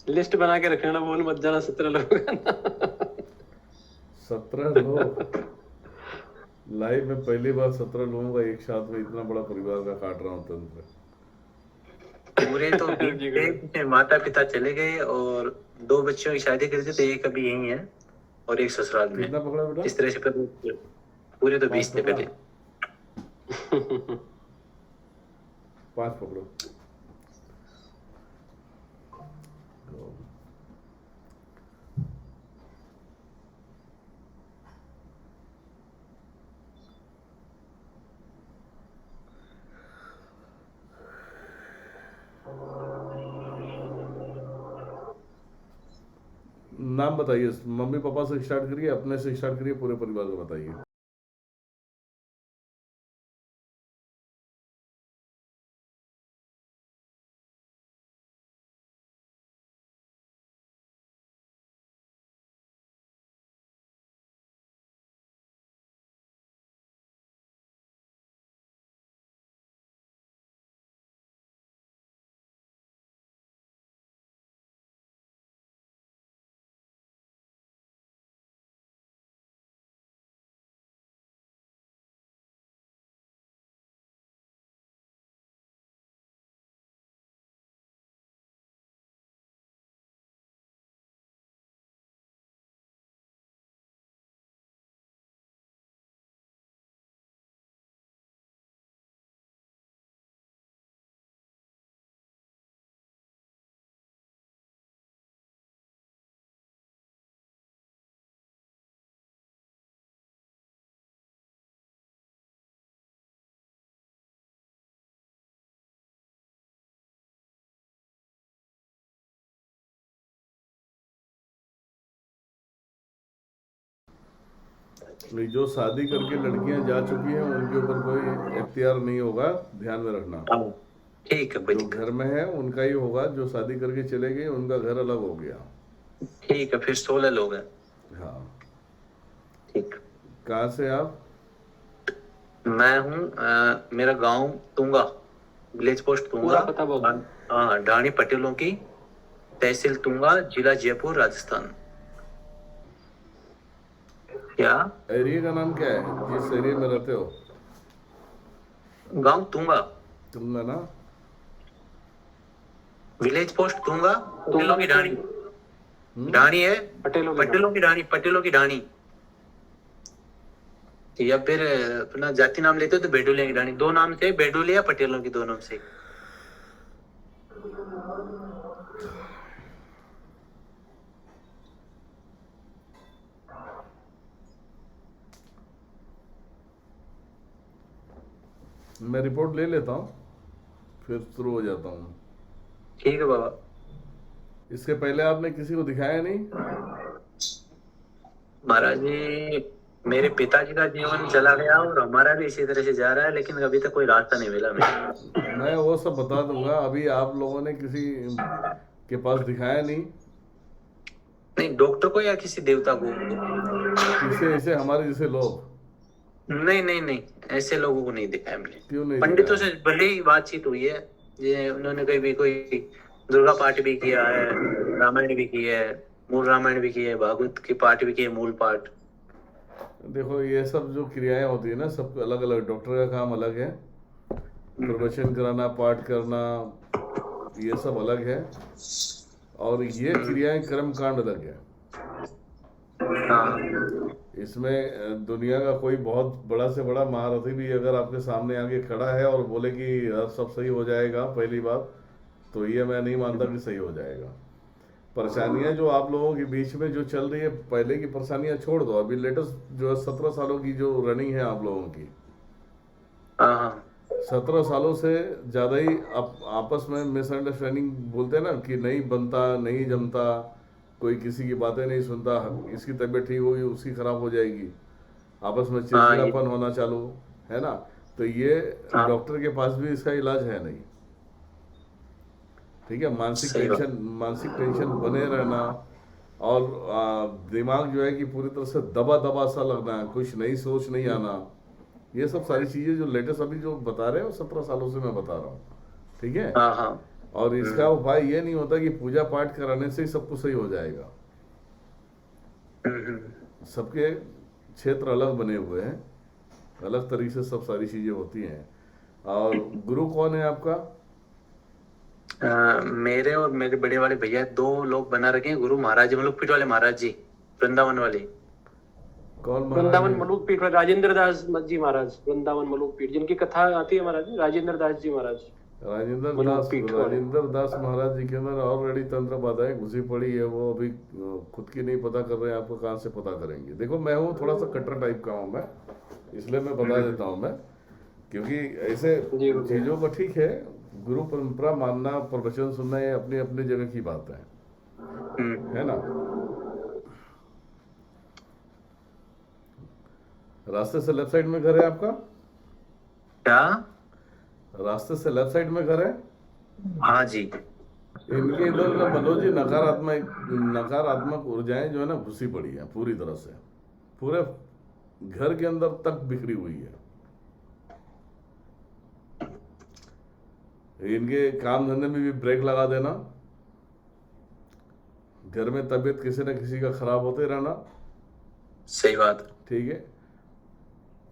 List बना के रखना, भूल मत जाना 17 लोग। 17 लोग? लाइफ में पहली बार 17 लोगों का एक साथ में इतना बड़ा परिवार का काट रहा हूँ तंत्र। पूरे तो 20 थे, जिसमें माता पिता चले गए और 2 बच्चों की शादी कर दी, तो एक अभी यही है और एक ससुराल में। कितना पकड़ा बेटा? इस तरह से पूरे तो 5 20 थे पकड़ा? पहले। 5 पकड़ो। नाम बताइए, मम्मी पापा से स्टार्ट करिए, अपने से स्टार्ट करिए, पूरे परिवार को बताइए। नहीं, जो शादी करके लड़कियां जा चुकी हैं उनके ऊपर कोई इख्तियार नहीं होगा, ध्यान में रखना। ठीक है, जो घर में है उनका ही होगा, जो शादी करके चले गए उनका घर अलग हो गया। ठीक है, फिर 16 लोग हैं। हाँ। ठीक। कहाँ से आप? मैं हूँ मेरा गांव तुंगा, विलेज पोस्ट तुंगा। पूरा पता बोल। हाँ, ढाणी पटेलों की, तहसील तुंगा, जिला जयपुर, राजस्थान। क्या एरिया का नाम क्या है, जिस एरिया में रहते हो? गांव तुंगा, तुंगा ना? विलेज पोस्ट तुंगा, पटेलों की ढाणी। ढाणी है, पटेलों पटेलों की ढाणी, पटेलों की ढाणी। या फिर अपना जाति नाम लेते हो तो बेडोलिया की ढाणी। 2 नाम थे, बेडोलिया पटेलों की, 2 नाम से। मैं रिपोर्ट ले लेता हूँ, फिर शुरू हो जाता हूँ। ठीक है बाबा। इसके पहले आपने किसी को दिखाया नहीं? महाराज जी, मेरे पिताजी का जीवन चला गया और हमारा भी इसी तरह से जा रहा है, लेकिन अभी तक कोई रास्ता नहीं मिला मैं वो सब बता दूंगा। अभी आप लोगों ने किसी के पास दिखाया नहीं? नहीं, डॉक्टर को या किसी देवता को? किसे? ऐसे हमारे जैसे लोग? नहीं नहीं नहीं, ऐसे लोगों को नहीं दिखाया मैंने। क्यों नहीं पंडितों दिखाया? से भले ही बातचीत हुई है, ये उन्होंने कभी कोई दुर्गा पाठ भी किया है, रामायण भी की है, मूल रामायण भी की है, भागवत की पाठ भी की है, मूल पाठ। देखो, ये सब जो क्रियाएं होती है ना, सब अलग अलग, डॉक्टर का काम अलग है, प्रवचन कराना, पाठ करना, ये सब अलग है, और ये क्रियाएं कर्म कांड अलग है। हाँ। इसमें दुनिया का कोई बहुत बड़ा से बड़ा महारथी भी अगर आपके सामने आके खड़ा है और बोले कि सब सही हो जाएगा, पहली बात तो ये मैं नहीं मानता कि सही हो जाएगा। परेशानियां जो आप लोगों के बीच में जो चल रही है, पहले की परेशानियां छोड़ दो, अभी लेटेस्ट जो है 17 सालों की जो रनिंग है आप लोगों की, हाँ 17 सालों से ज़्यादा ही आपस में मिसअंडरस्टैंडिंग बोलते हैं ना, कि नहीं बनता, नहीं जमता, कोई किसी की बातें नहीं सुनता, इसकी तबीयत ठीक होगी उसकी खराब हो जाएगी, आपस में चिड़चिड़ापन होना चालू है ना। तो ये डॉक्टर के पास भी इसका इलाज है नहीं। ठीक है, मानसिक टेंशन बने रहना, और दिमाग जो है कि पूरी तरह से दबा दबा सा लगना, कुछ नई सोच नहीं आना, ये सब सारी चीजें जो लेटेस्ट अभी जो बता रहे हो 17 सालों से मैं बता रहा हूँ। ठीक है। हाँ हाँ। और इसका उपाय ये नहीं होता कि पूजा पाठ कराने से ही सब कुछ सही हो जाएगा। सबके क्षेत्र अलग बने हुए हैं, अलग तरीके से सब सारी चीजें होती हैं। और गुरु कौन है आपका? मेरे और मेरे बड़े वाले भैया 2 लोग बना रखे हैं गुरु, महाराज जी मलुक पीठ वाले महाराज जी, वृंदावन वाले। कौन वृंदावन महाराज? मलुक पीठ राजेंद्र दास जी महाराज, वृंदावन मलुक पीठ, जिनकी कथा आती है महाराज, राजेंद्र दास जी महाराज। राजेंद्र मलुक दास, पीठ वाले। राजेंद्र दास महाराज जी के अंदर ऑलरेडी तंत्र बाधाएं घुसी पड़ी है। वो अभी खुद की नहीं पता कर रहे हैं, आपको कहाँ से पता करेंगे? देखो मैं हूँ थोड़ा सा कट्टर टाइप का हूँ मैं, इसलिए मैं बता देता हूँ मैं, क्योंकि ऐसे जी, चीजों को ठीक है, गुरु परंपरा मानना, प्रवचन सुनना, ये अपनी अपनी जगह की बात है ना। रास्ते से लेफ्ट साइड में घर है आपका? क्या? रास्ते से लेफ्ट साइड में घर है? हाँ जी। इनके इधर ना मनोज जी नकारात्मक ऊर्जाएं जो है ना घुसी पड़ी है पूरी तरह से, पूरे घर के अंदर तक बिखरी हुई है। इनके काम धंधे में भी ब्रेक लगा देना, घर में तबीयत किसी न किसी का खराब होते रहना। सही बात। ठीक है,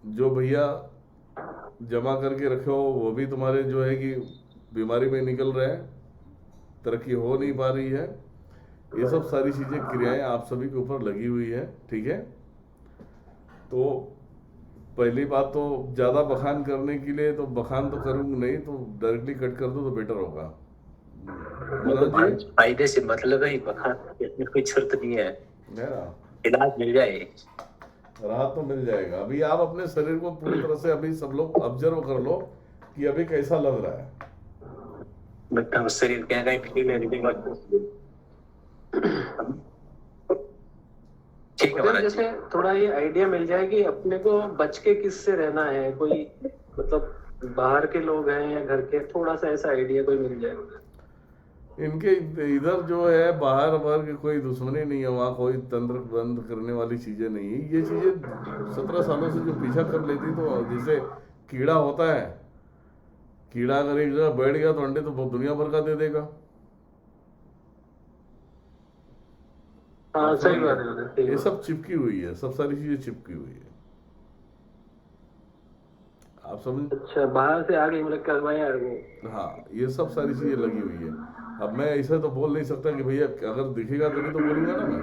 जो भैया जमा करके रखे हो वो भी तुम्हारे जो है कि बीमारी में निकल रहे हैं, तरक्की हो नहीं पा रही है। ये सब सारी चीजें, क्रियाएं आप सभी के ऊपर लगी हुई है। ठीक है, तो पहली बात तो ज्यादा बखान करने के लिए तो बखान तो करूंगा नहीं, तो डायरेक्टली कट कर दो तो बेटर होगा। मनोज जी, फायदे से मतलब है, बखान इसमें कोई शर्त नहीं है, ना इलाज मिल जाए, राहत तो मिल जाएगा। अभी आप अपने शरीर को पूरी तरह से अभी सब लोग ऑब्जर्व कर लो कि अभी कैसा लग रहा है। मतलब शरीर क्या कहीं फील है, ठीक है महाराज। जैसे थोड़ा ये आइडिया मिल जाए कि अपने को बच के किससे रहना है, कोई मतलब बाहर के लोग हैं या घर के, थोड़ा सा ऐसा आइडिया कोई मिल जाए। इनके इधर जो है बाहर बाहर की कोई दुश्मनी नहीं है, वहाँ कोई तंत्र बंद करने वाली चीजें नहीं है। ये चीजें 17 सालों से जो पीछा कर लेती, तो जैसे कीड़ा होता है, कीड़ा अगर एक जगह बैठ गया तो अंडे तो बहुत दुनिया भर का दे देगा। हाँ सही बात है। ये सब चिपकी हुई है, सब सारी चीजें चिपकी हुई है, आप समझ। अच्छा, बाहर से आ गई मतलब करवाया वो। हाँ, ये सब सारी चीजें लगी हुई है। अब मैं ऐसा तो बोल नहीं सकता कि भैया अगर दिखेगा तभी तो बोलूंगा ना मैं,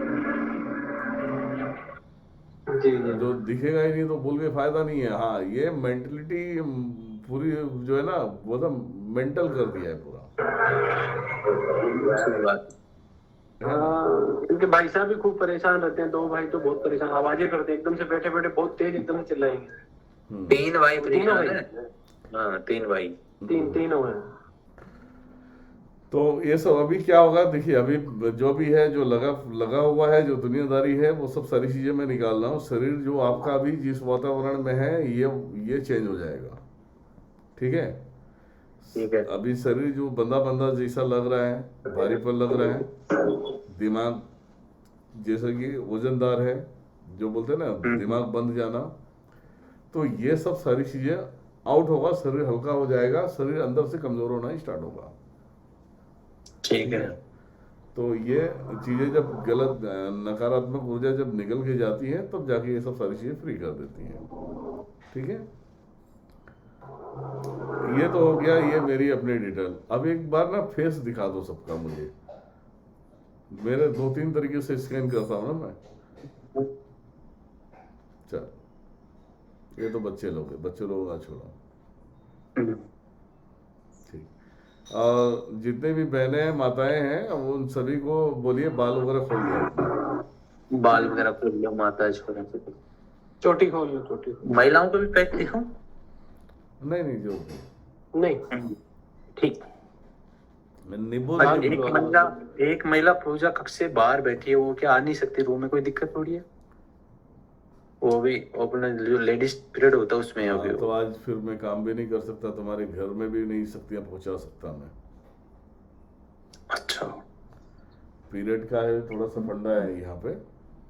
जी जी। जो दिखेगा ही नहीं तो बोल के फायदा नहीं है। हाँ, ये मेंटलिटी पूरी जो है ना, वो तो मेंटल कर दिया है पूरा। सही बात। हाँ, इनके भाई साहब भी खूब परेशान रहते हैं, 2 भाई तो बहुत परेशान, आवाजें करते हैं एकदम से, बैठे बैठे बहुत तेज एकदम से चिल्लाएंगे। 3 भाई तीनों परेशान भाई। है। हाँ 3 भाई। तीनों हैं। तो ये सब अभी क्या होगा, देखिए अभी जो भी है, जो लगा हुआ है, जो दुनियादारी है, वो सब सारी चीजें मैं निकाल रहा हूँ। शरीर जो आपका अभी जिस वातावरण में है, ये चेंज हो जाएगा। ठीक है, ठीक है। अभी शरीर जो बंदा बंदा जैसा लग रहा है, भारीपन लग रहा है, दिमाग जैसे कि वजनदार है, जो बोलते हैं ना दिमाग बंद जाना, तो ये सब सारी चीजें आउट होगा, शरीर हल्का हो जाएगा, शरीर अंदर से कमजोर होना ही स्टार्ट होगा। ठीक है। तो ये चीजें जब गलत नकारात्मक ऊर्जा जब निकल के जाती है, तब जाके ये सब सारी चीजें फ्री कर देती हैं। ठीक है, ये तो हो गया ये मेरी अपनी डिटेल। अब एक बार ना फेस दिखा दो सबका मुझे, मेरे 2-3 तरीके से स्कैन करता हूँ ना मैं। चल, ये तो बच्चे लोगों का छोड़ा। ठीक, और जितने भी बहनें हैं, माताएं हैं, वो उन सभी को बोलिए बाल वगैरह खोल दो। बाल वगैरह खोल लो, माता छोरा से चोटी खोल लो, चोटी खोल। महिलाओं को भी पैक दिखाऊं? नहीं, जो नहीं ठीक। नींबू आज एक महिला पूजा कक्ष से बाहर बैठी है, वो क्या आ नहीं सकती रूम में? कोई दिक्कत थोड़ी है, वो भी अपना जो लेडीज पीरियड होता है उसमें अभी। तो आज फिर मैं काम भी नहीं कर सकता, तुम्हारे घर में भी नहीं सकती पहुंचा सकता मैं। अच्छा, पीरियड का है, थोड़ा सा फंडा है यहाँ पे।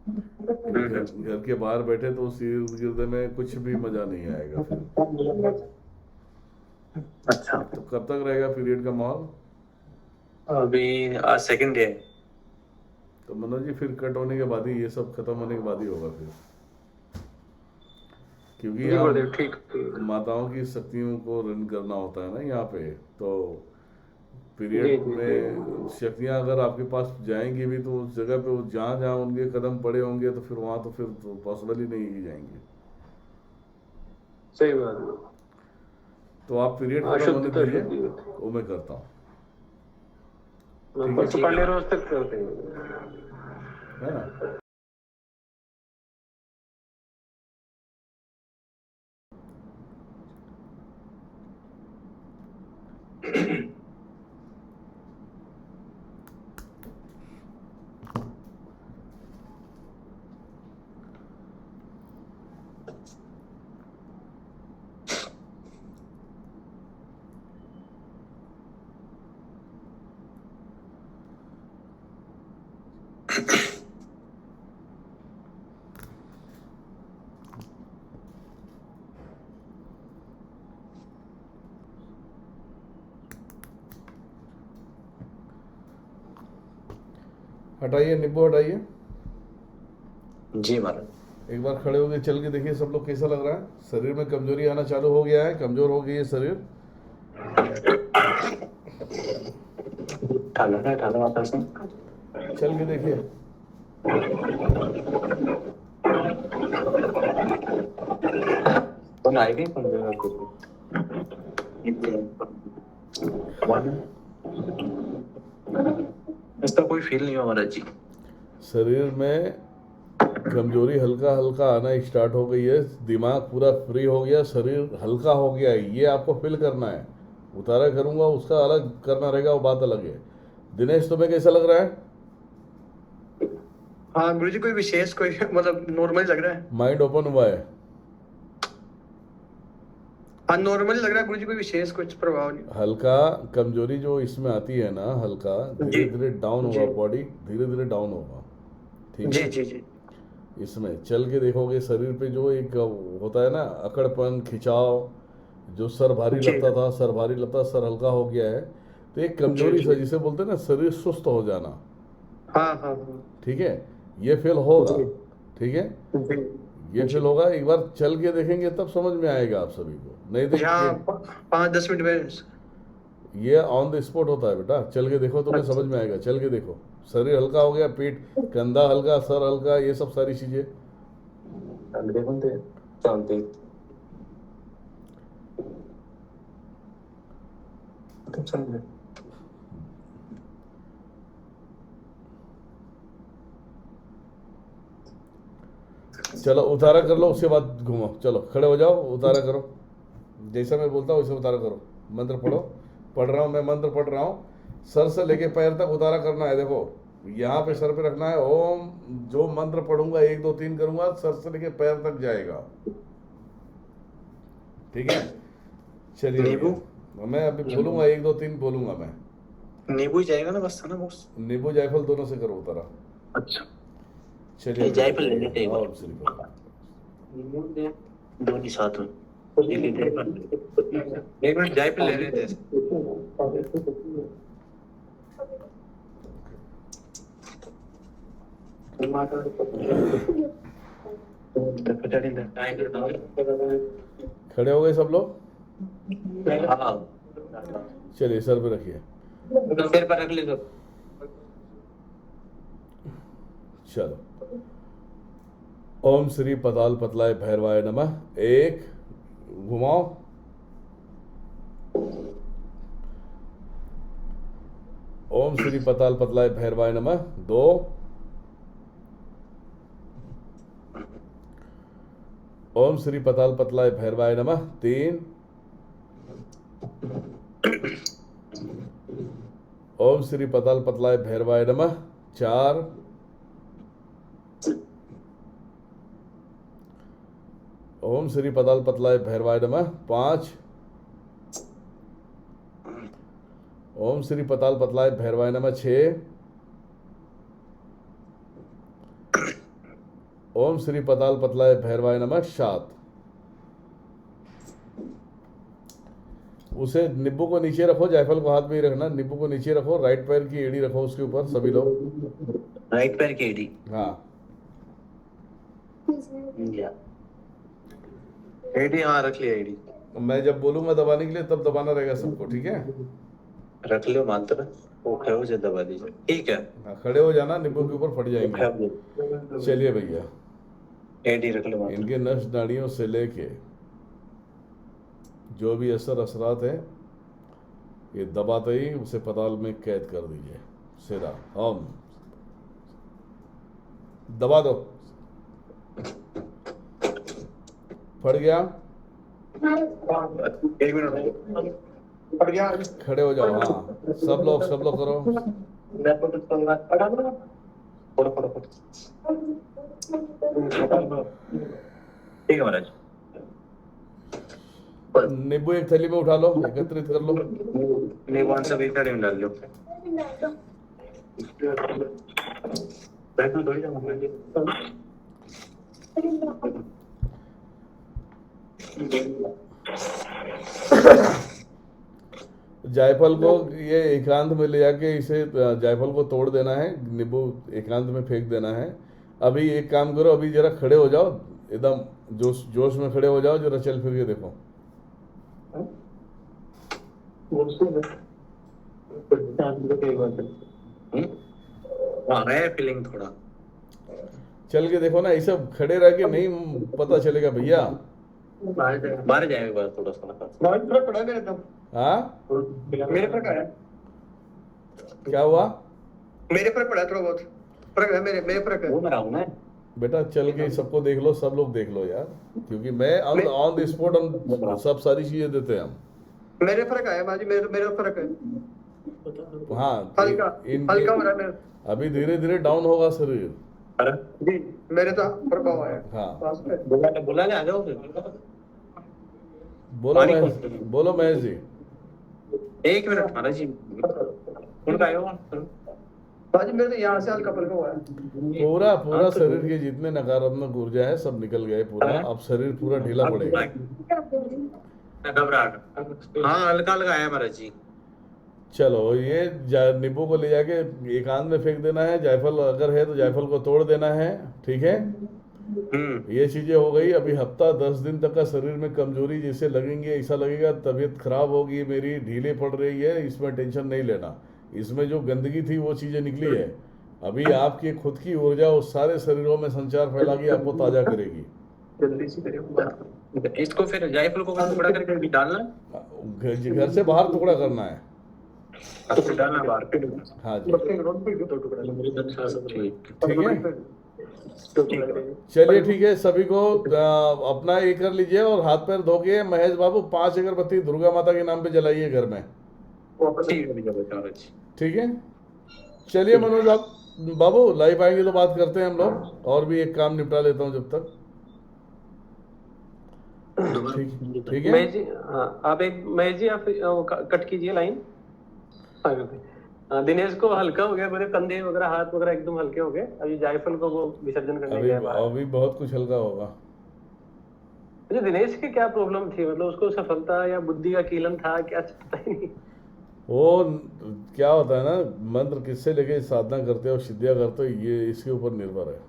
घर के बाहर बैठे तो उस इर्द गिर्द में कुछ भी मजा नहीं आएगा फिर। अच्छा। तो कब तक रहेगा पीरियड का माहौल? अभी आज सेकंड डे है। तो मनोज जी फिर कट होने के बाद ही, ये सब खत्म होने के बाद ही होगा फिर, क्योंकि जी यहाँ गुरुदेव, ठीक ठीक। माताओं की शक्तियों को रन करना होता है ना यहाँ पे, तो जी पीरियड जी जी। में शक्तियाँ अगर आपके पास जाएंगी भी तो उस जगह पे वो जहाँ जहाँ उनके कदम पड़े होंगे तो फिर वहाँ तो फिर तो पॉसिबल ही नहीं है कि जाएंगे। सही बात है। तो आप पीरियड खत्म होने अशुद्धता दीजिए, शुद्धि। वो मैं करता हूँ, मैं ठीक है, परसों ठीक है पांडे भाई। रोज तक करते हैं। है ना। हटाइए नींबू हटाइए। जी महाराज। एक बार खड़े होके चल के देखिए सब लोग कैसा लग रहा है, शरीर में कमजोरी आना चालू हो गया है, कमजोर हो गई है शरीर। ठाला माता से। चल के देखिए। कौन आएगी कौन देगा कुछ। इसका कोई फील नहीं हुआ महाराज जी। शरीर में कमजोरी हल्का हल्का आना स्टार्ट हो गई है, दिमाग पूरा फ्री हो गया, शरीर हल्का हो गया है, ये आपको फील करना है। उतारा करूंगा उसका अलग करना रहेगा, वो बात अलग है। दिनेश तुम्हें कैसा लग रहा है? हाँ गुरु जी, कोई विशेष कोई मतलब नॉर्मल लग रहा है। माइंड ओपन हुआ है? हाँ नॉर्मल लग रहा है गुरु जी, कोई विशेष कुछ प्रभाव नहीं। हल्का कमजोरी जो इसमें आती है ना, हल्का धीरे जी धीरे डाउन जी होगा, बॉडी धीरे धीरे डाउन होगा, ठीक जी है। जी जी इसमें चल के देखोगे शरीर पे जो एक होता है ना अकड़पन, खिंचाव, जो सर भारी जी लगता था, सर भारी लगता, सर हल्का हो गया है, तो एक जी कमजोरी जी। सा जिसे बोलते हैं ना शरीर सुस्त हो जाना, हाँ हाँ हाँ। ठीक है, ये फील होगा, जी ठीक है, जी ये जी। फील होगा। एक बार चल के देखेंगे तब समझ में आएगा आप सभी को, नहीं तो यहाँ 5-10 मिनट में। ये ऑन द स्पॉट होता है बेटा, चल के देखो तुम्हें अच्छा। समझ में आएगा, चल के देखो। शरीर हल्का हो गया, पीठ, कंधा हल्का, सर हल्का, ये सब सारी चीजें। शांति। चलो उतारा कर लो, उसके बाद घूमो, चलो खड़े हो जाओ, उतारा करो, जैसा मैं बोलता हूँ वैसे उतारा करो। मंत्र पढ़ो, पढ़ रहा हूँ मैं, मंत्र पढ़ रहा हूँ, सर से लेके पैर तक उतारा करना है। देखो यहाँ पे सर पे रखना है, ओम, जो मंत्र पढ़ूंगा 1 2 3 करूंगा, सर से लेके पैर तक जाएगा, ठीक है। चलिए नींबू? भैया, मैं अभी बोलूंगा 1 2 3 बोलूंगा मैं। नींबू ही जाएगा ना बस, था ना बस। नींबू जायफल दोनों से करो उतारा। अच्छा। चलिए ये जायफल ले लेते हैं एक बार। और श्री फल। दोनों साथ में ले लेते हैं। एक मिनट जायफल ले लेते हैं। खड़े हो गए सब लोग? हाँ। चलिए सर पे रखिए। तो सिर पर रख ले तो। चलो, ओम श्री पताल पतलाय भैरवाय नमः, 1 घुमाओ, ओम श्री पताल पतलाय भैरवाय नमः, 2, ओम श्री पताल पतलाय भैरवाय नमः, 3, ओम श्री पताल पतलाय भैरवाय नमः, 4, ओम श्री पताल पतलाय भैरवाय नमः, 5, ओम श्री पताल पतलाय भैरवाय नमः, 6, ओम श्री पताल पतलाय भैरवाय नमः, 7। उसे नींबू को नीचे रखो, जायफल को हाथ में ही रखना, नींबू को नीचे रखो, राइट पैर की एड़ी रखो उसके ऊपर सभी लोग। राइट पैर की एडी। हाँ या एडी, हाँ रख लिया एडी। मैं जब बोलूंगा दबाने के लिए तब दबाना रहेगा सबको, ठीक है? रख लो मात्र, वो खड़े हो जाए दबा दीजिए, ठीक है। हाँ, खड़े हो जाना, नींबू के ऊपर फट जाएंगे। चलिए भैया, एडी रख लो मात्र। इनके नस नाड़ियों से लेके जो भी असरात है ये दबाते ही उसे पताल में कैद कर दीजिए सीधा। हम दबा दो, फट गया, एक मिनट पड़ गया। खड़े हो जाओ। हाँ सब लोग करो। ठीक है महाराज। नींबू एक थैली में उठा लो, एकत्रित कर लो। नींबू सब एक थाली में डाल लो। जायफल को ये एकांत में ले जाके इसे जायफल को तोड़ देना है, नींबू एकांत में फेंक देना है। अभी एक काम करो, अभी जरा खड़े हो जाओ, एकदम जोश जोश में खड़े हो जाओ, जरा चल फिर के देखो। हाँ है फीलिंग थोड़ा। चल के देखो ना, ये सब खड़े रह के नहीं पता चलेगा भैया। बाहर जाएगा बाहर थोड़ा सा। बहुत फर्क पड़ा मेरे तो। हाँ मेरे फर्क आया, क्या हुआ मेरे फर्क पड़ा थोड़ा बहुत फर्क है, मेरे फर्क है। वो मैं रहूँ ना। बेटा? चल के सबको देख लो, सब लोग देख लो यार, क्योंकि मैं ऑन द स्पॉट हम सब सारी चीजें देते हैं हम। मेरे फर्क आया बाजी, मेरे फर्क है। हाँ हल्का हल्का हो रहा है मेरा। अभी धीरे धीरे डाउन होगा शरीर। जी मेरे तो प्रभाव आया। हाँ बुला ले, आ जाओ फिर। बोलो महेश जी। एक मिनट महाराज जी, उनका आयो। बाजी मेरे तो यहाँ से हल्का फुल्का हुआ है। पूरा शरीर के जितने नकारात्मक ऊर्जा है सब निकल गए पूरा। अब शरीर पूरा ढीला पड़ेगा। घबराहट, हाँ हल्का हल्का आया महाराज जी। चलो ये नींबू को ले जाके एकांत में फेंक देना है। जायफल अगर है तो जायफल को तोड़ देना है, ठीक है? ये चीजें हो गई। अभी हफ्ता 10 दिन तक का शरीर में कमजोरी जैसे लगेंगे, ऐसा लगेगा तबीयत खराब होगी मेरी, ढीले पड़ रही है, इसमें टेंशन नहीं लेना। इसमें जो गंदगी थी वो चीजें निकली है। अभी आपकी खुद की ऊर्जा उस सारे शरीरों में संचार फैला के आपको ताजा करेगी। जल्दी से करिए। इसको फिर जायफल को टुकड़ा करके भी डालना, घर से बाहर टुकड़ा करना है। फिर डालना बाहर। हाँ जी, ठीक है। चलिए ठीक है। सभी को अपना ये कर लीजिए और हाथ पैर धो के महेश बाबू 5 अगरबत्ती दुर्गा माता के नाम पे जलाइए घर में, ठीक है? चलिए मनोज बाबू लाइव आएंगे तो बात करते हैं हम लोग, और भी एक काम निपटा लेता हूँ जब तक। ठीक है महेश जी। हाँ आप महेश जी आप कट कीजिए लाइन। दिनेश को हल्का हो गया, मेरे कंधे वगैरह हाथ वगैरह एकदम हल्के हो गए। अभी जायफल को वो विसर्जन करने गया बाहर। अभी बहुत कुछ हल्का होगा। मुझे दिनेश की क्या प्रॉब्लम थी, मतलब उसको सफलता या बुद्धि का कीलन था क्या, पता ही नहीं। वो क्या होता है ना, मंत्र किससे लेके साधना करते हो, सिद्धियां करते हो, ये इसके ऊपर निर्भर है।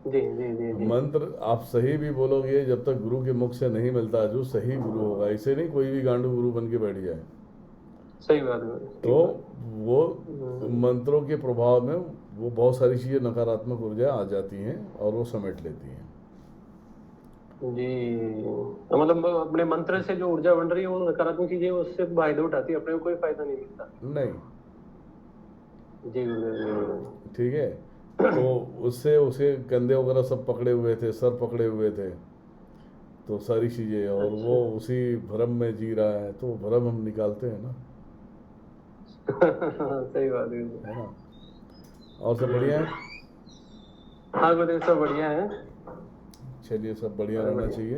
जी जी जी जी। मंत्र आप सही भी बोलोगे, जब तक गुरु के मुख से नहीं मिलता जो सही गुरु होगा, ऐसे नहीं कोई भी गांडू गुरु बन के बैठ जाए। सही बात है। तो वो मंत्रों के प्रभाव में वो बहुत सारी चीजें नकारात्मक ऊर्जा आ जाती हैं और वो समेट लेती हैं। जी मतलब अपने मंत्र से जो ऊर्जा बन रही है वो नकारात्मक चीजें उससे फायदा उठाती है, अपने को कोई फायदा नहीं मिलता। नहीं जी गुरुदेव। ठीक है। तो उससे उसे कंधे वगैरह सब पकड़े हुए थे, सर पकड़े हुए थे, तो सारी चीजें, और वो उसी भ्रम में जी रहा है, तो भ्रम हम निकालते हैं ना। सही बात है ना? और सब बढ़िया है? हाँ गुरुदेव सब बढ़िया है। चलिए सब बढ़िया रहना चाहिए।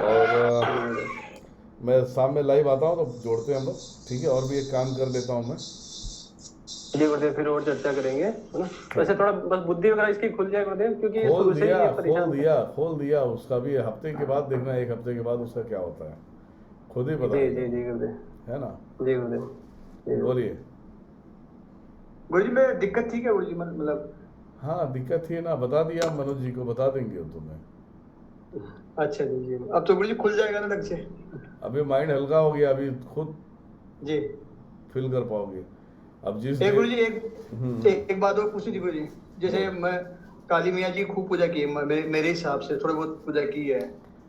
और मैं शाम में लाइव आता हूँ तो जोड़ते हैं हम लोग, ठीक है? और भी एक काम कर लेता हूँ मैं। जी गुरुदेव फिर और चर्चा करेंगे, है ना? वैसे थोड़ा बस बुद्धि वगैरह इसकी खुल जाए गुरुदेव, क्योंकि खोल दिया उसका भी हफ्ते के बाद देखना, 1 हफ्ते के बाद उसका क्या होता है। खुद ही पता जी है, जी जी गुरुदेव, है ना। जी गुरुदेव, जी बोलिए। गुरुजी में दिक्कत थी क्या गुरुजी, मतलब? हाँ दिक्कत थी ना, बता दिया मनोज जी को, बता देंगे वो तुम्हें। अच्छा जी जी, अब तो गुरुजी खुल जाएगा ना ढंग से? अभी माइंड हल्का हो गया, अभी खुद जी। फील कर पाओगे। अब जिस एक डे गुरुजी हम्म, एक बात और पूछनी थी गुरुजी। जैसे बोल। मैं काली मैया जी की खूब पूजा की है, मेरे हिसाब से थोड़ी बहुत पूजा की है,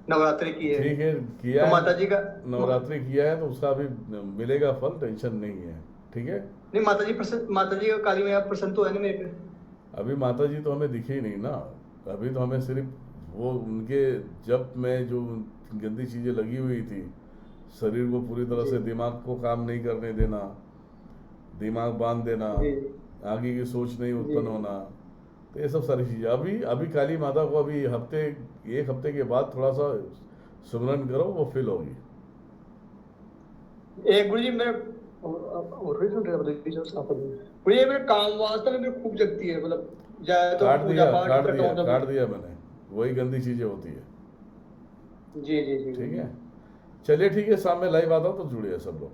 नवरात्रि की है। ठीक है, तो किया माता जी का है नवरात्रि किया है तो उसका अभी मिलेगा फल, टेंशन नहीं है। ठीक है। नहीं, माता जी का काली मैया प्रसन्न तो है ना मेरे पे? अभी माता जी तो हमें दिखे ही नहीं ना। अभी तो हमें सिर्फ वो उनके जप में जो गंदी चीजें लगी हुई थी, शरीर को पूरी तरह जी से, दिमाग को काम नहीं करने देना, दिमाग बांध देना, जी आगे की सोच नहीं जी उत्पन्न होना, तो ये सब सारी चीजें अभी अभी काली माता को अभी एक हफ्ते के बाद थोड़ा सा सुमरन करो, वो फील होगी। एक गुरुजी मेरे और भी सुन रहे गुरुजी, मेरे काम वास्ता में मेरे खूब जगती है, मतलब जाए तो पूजा पाठ करता हूँ काट तब। दिया मैंने, वही गंदी चीजें होती है। जी जी जी ठीक जी। है, चलिए ठीक है, शाम में लाइव आता हूँ तो जुड़िए सब लोग।